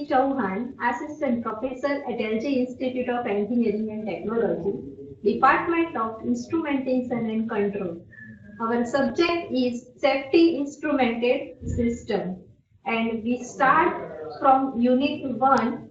Chauhan, Assistant Professor at LG Institute of Engineering and Technology, Department of Instrumentation and Control. Our subject is Safety Instrumented System, and we start from Unit 1,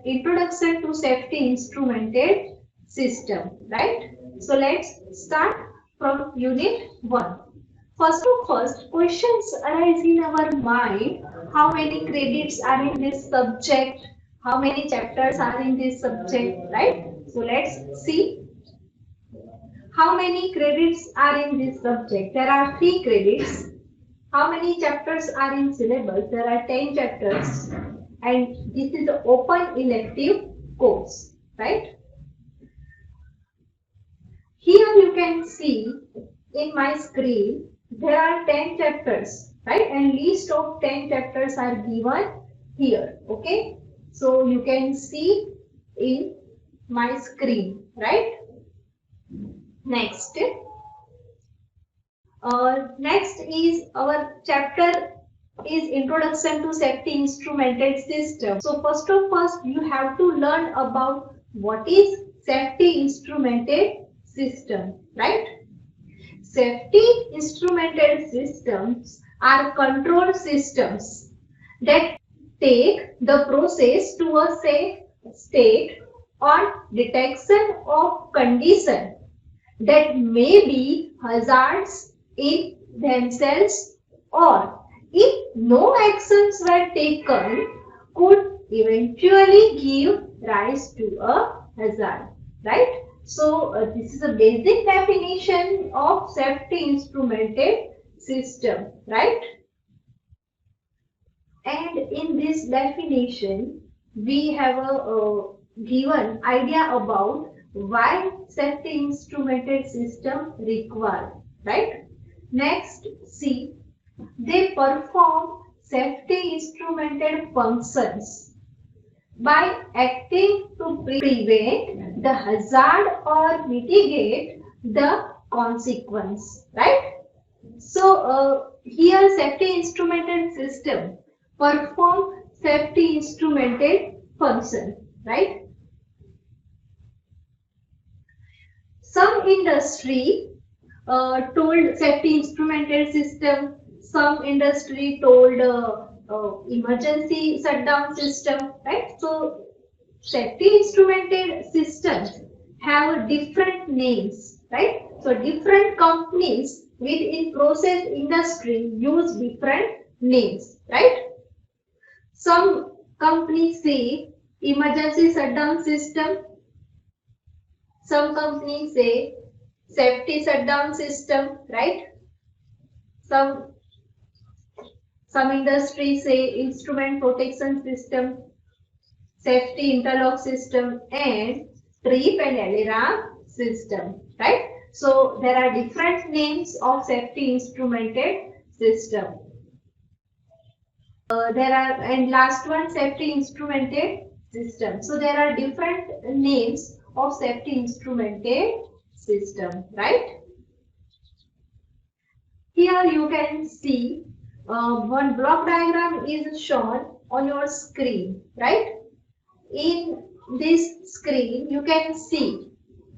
Introduction to Safety Instrumented System, right? So let's start from Unit 1. First, questions arise in our mind. How many credits are in this subject? How many chapters are in this subject, right? So let's see. How many credits are in this subject? There are 3 credits. How many chapters are in syllabus? There are 10 chapters. And this is the open elective course, right? Here you can see in my screen, there are 10 chapters, right? And list of 10 chapters are given here, okay? So you can see in my screen, right? Next is our chapter is Introduction to Safety Instrumented System. So first of all, you have to learn about what is safety instrumented system, right? Safety instrumented systems are control systems that take the process to a safe state on detection of condition that may be hazards in themselves, or if no actions were taken, could eventually give rise to a hazard, right? So this is a basic definition of safety instrumented system, right? And in this definition, we have a given idea about why safety instrumented system required, right? Next, see, they perform safety instrumented functions by acting to prevent the hazard or mitigate the consequence, right? So here safety instrumented system perform safety instrumented function, right? Some industry told safety instrumented system, some industry told emergency shutdown system, right? So safety instrumented systems have different names, right? So different companies within process industry use different names, right? Some companies say emergency shutdown system, some companies say safety shutdown system, right? Some industries say instrument protection system, safety interlock system, and trip and alarm system, right? So there are different names of safety instrumented system. And last one, safety instrumented system. So there are different names of safety instrumented system, right? Here you can see one block diagram is shown on your screen, right? In this screen, you can see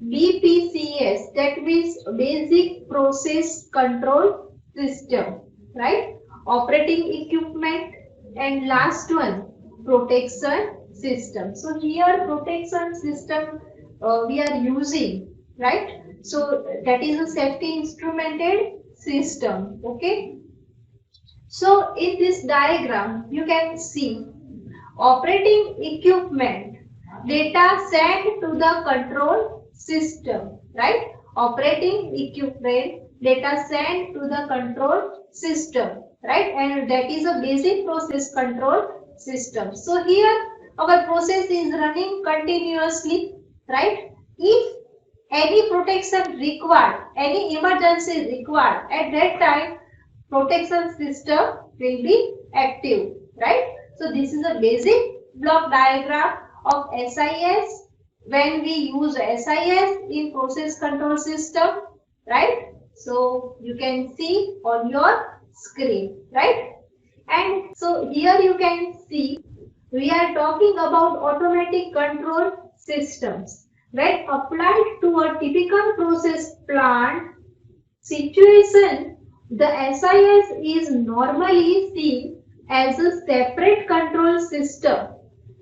BPCS, that means Basic Process Control System, right? Operating equipment, and last one, protection system. So here protection system we are using, right? So that is a safety instrumented system, okay? So in this diagram, you can see operating equipment data sent to the control system, right? Operating equipment data sent to the control system, right? And that is a basic process control system. So here our process is running continuously, right? If any protection required, any emergency required, at that time protection system will be active, right? So this is a basic block diagram of SIS. When we use SIS in process control system, right? So you can see on your screen, right? And so here you can see We are talking about automatic control systems. When applied to a typical process plant situation, the SIS is normally seen as a separate control system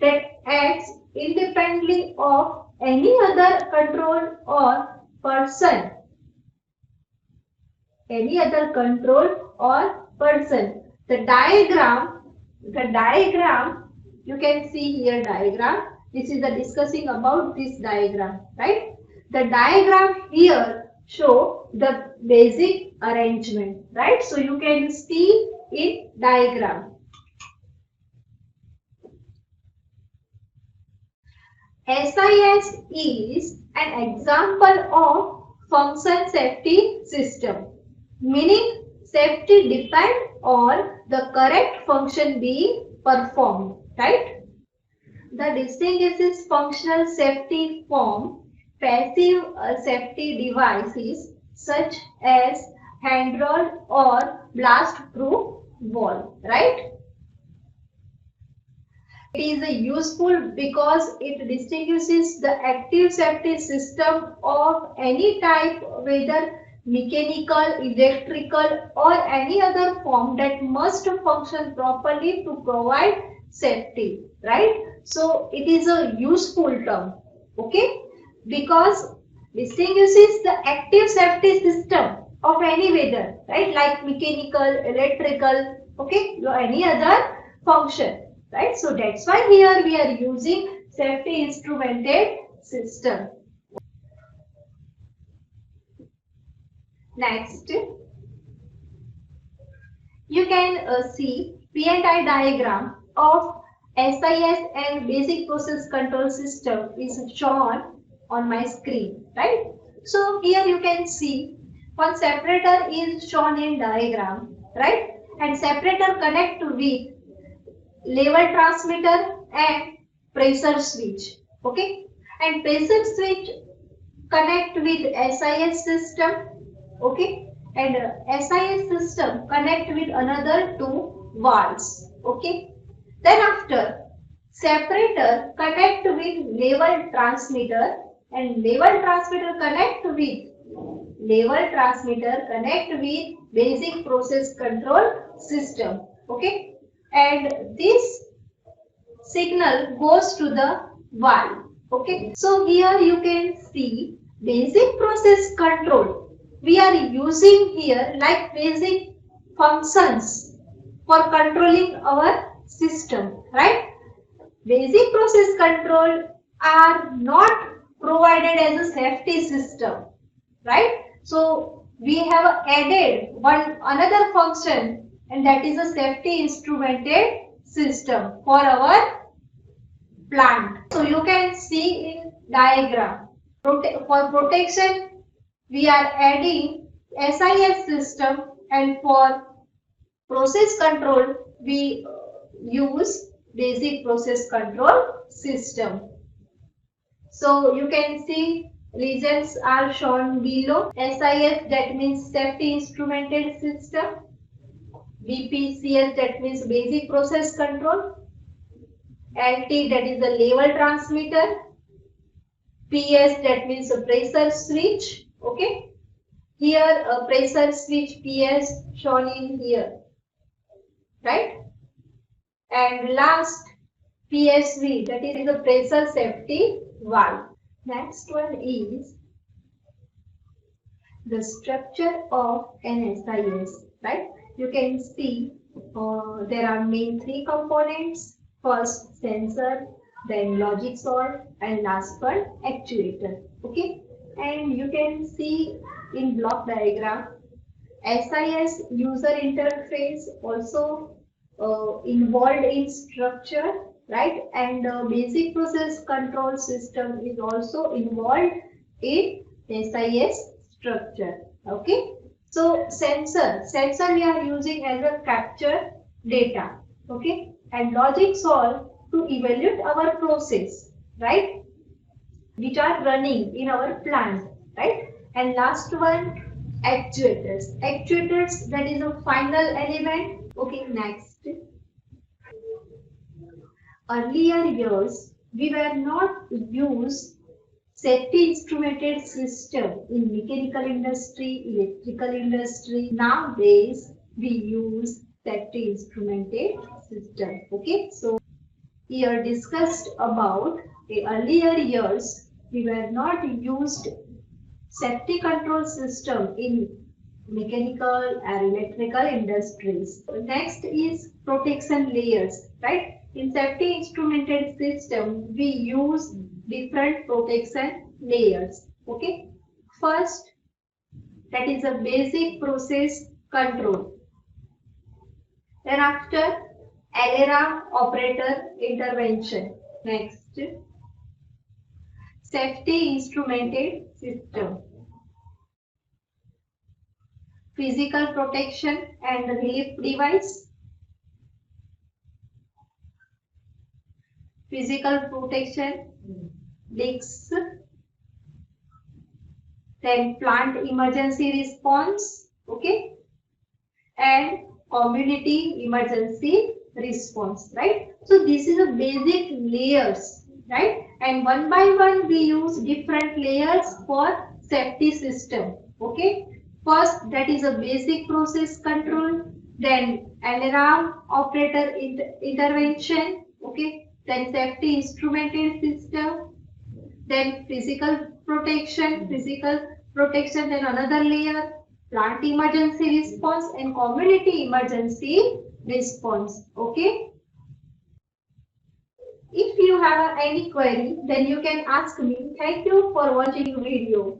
that acts independently of any other control or person. The diagram, you can see here diagram. This is the discussing about this diagram, right? The diagram here show the basic arrangement, right? So you can see in diagram. SIS is an example of function safety system, meaning safety depends on the correct function being performed, right? The distinguishes functional safety from passive safety devices such as handrail or blast-proof wall, right? It is useful because it distinguishes the active safety system of any type, whether mechanical, electrical or any other form, that must function properly to provide safety, right? So it is a useful term, okay, because distinguishes the active safety system of any weather, right, like mechanical, electrical, okay, or any other function. Right, so that's why here we are using safety instrumented system. Next, you can see P&I diagram of SIS and basic process control system is shown on my screen, right? So here you can see one separator is shown in diagram, right? And separator connect with level transmitter and pressure switch, okay, and pressure switch connect with SIS system, okay, and SIS system connect with another two valves, okay. Then after separator connect with level transmitter and level transmitter connect with basic process control system, okay, and this signal goes to the valve, okay. So here you can see basic process control. We are using here like basic functions for controlling our system, right? Basic process control are not provided as a safety system, right? So we have added one another function, and that is a safety instrumented system for our plant. So you can see in diagram, for protection we are adding SIS system, and for process control we use basic process control system. So you can see regions are shown below. SIS, that means safety instrumented system. BPCS, that means basic process control. LT, that is the level transmitter. PS, that means a pressure switch, okay. Here a pressure switch PS shown in here, right? And last PSV, that is a pressure safety valve. Next one is the structure of an SIS, right? You can see there are main three components. First sensor, then logic salt, and last one actuator, okay. And you can see in block diagram SIS user interface also involved in structure, right? And basic process control system is also involved in SIS structure, okay. So sensor we are using as a capture data, okay, and logic solve to evaluate our process, right, which are running in our plant, right. And last one, actuators, that is a final element, okay. Next, earlier years, we were not use safety instrumented system in mechanical industry, electrical industry. Nowadays, we use safety instrumented system. Okay, so here discussed about the earlier years, we were not used safety control system in mechanical and electrical industries. Next is protection layers, right? In safety instrumented system, we use different protection layers. Okay. First, that is a basic process control. Then after, alarm operator intervention. Next, safety instrumented system. Physical protection and relief device. Physical protection, leaks, then plant emergency response, okay, and community emergency response, right? So this is a basic layers, right? And one by one we use different layers for safety system, okay? First, that is a basic process control, then alarm operator intervention, okay, then safety instrumented system, then physical protection, then another layer, plant emergency response and community emergency response. Okay. If you have any query, then you can ask me. Thank you for watching video.